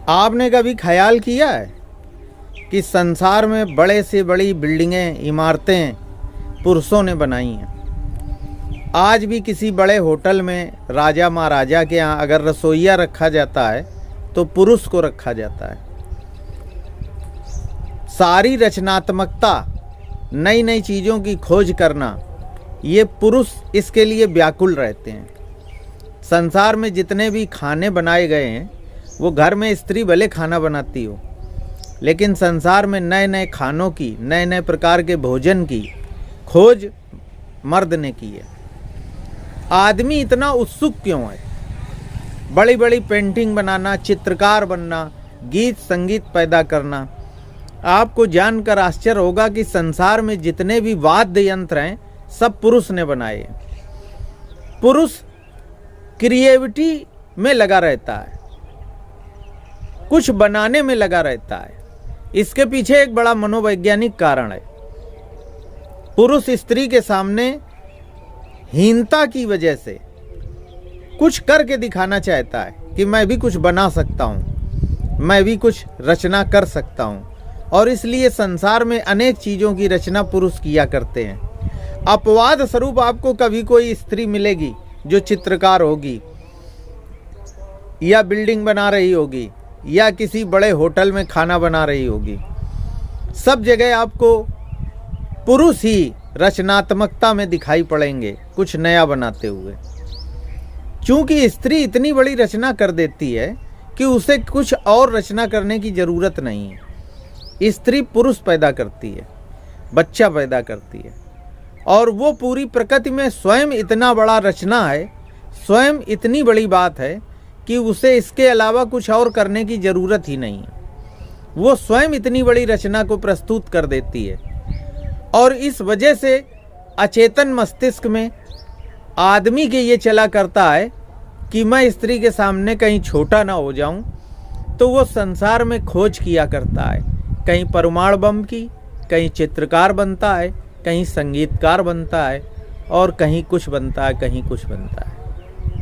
आपने कभी ख्याल किया है कि संसार में बड़े से बड़ी बिल्डिंगें, इमारतें पुरुषों ने बनाई हैं। आज भी किसी बड़े होटल में राजा महाराजा के यहाँ अगर रसोइया रखा जाता है तो पुरुष को रखा जाता है। सारी रचनात्मकता, नई नई चीज़ों की खोज करना, ये पुरुष इसके लिए व्याकुल रहते हैं। संसार में जितने भी खाने बनाए गए हैं वो घर में स्त्री भले खाना बनाती हो, लेकिन संसार में नए नए खानों की, नए नए प्रकार के भोजन की खोज मर्द ने की है। आदमी इतना उत्सुक क्यों है? बड़ी बड़ी पेंटिंग बनाना, चित्रकार बनना, गीत संगीत पैदा करना। आपको जानकर आश्चर्य होगा कि संसार में जितने भी वाद्य यंत्र हैं सब पुरुष ने बनाए हैं। पुरुष क्रिएटिविटी में लगा रहता है, कुछ बनाने में लगा रहता है। इसके पीछे एक बड़ा मनोवैज्ञानिक कारण है। पुरुष स्त्री के सामने हीनता की वजह से कुछ करके दिखाना चाहता है कि मैं भी कुछ बना सकता हूँ, मैं भी कुछ रचना कर सकता हूँ, और इसलिए संसार में अनेक चीज़ों की रचना पुरुष किया करते हैं। अपवाद स्वरूप आपको कभी कोई स्त्री मिलेगी जो चित्रकार होगी, या बिल्डिंग बना रही होगी, या किसी बड़े होटल में खाना बना रही होगी। सब जगह आपको पुरुष ही रचनात्मकता में दिखाई पड़ेंगे, कुछ नया बनाते हुए। क्योंकि स्त्री इतनी बड़ी रचना कर देती है कि उसे कुछ और रचना करने की ज़रूरत नहीं है। स्त्री पुरुष पैदा करती है, बच्चा पैदा करती है, और वो पूरी प्रकृति में स्वयं इतना बड़ा रचना है, स्वयं इतनी बड़ी बात है कि उसे इसके अलावा कुछ और करने की ज़रूरत ही नहीं है। वो स्वयं इतनी बड़ी रचना को प्रस्तुत कर देती है, और इस वजह से अचेतन मस्तिष्क में आदमी के ये चला करता है कि मैं स्त्री के सामने कहीं छोटा ना हो जाऊं, तो वो संसार में खोज किया करता है। कहीं परमाणु बम की, कहीं चित्रकार बनता है, कहीं संगीतकार बनता है, और कहीं कुछ बनता है, कहीं कुछ बनता है।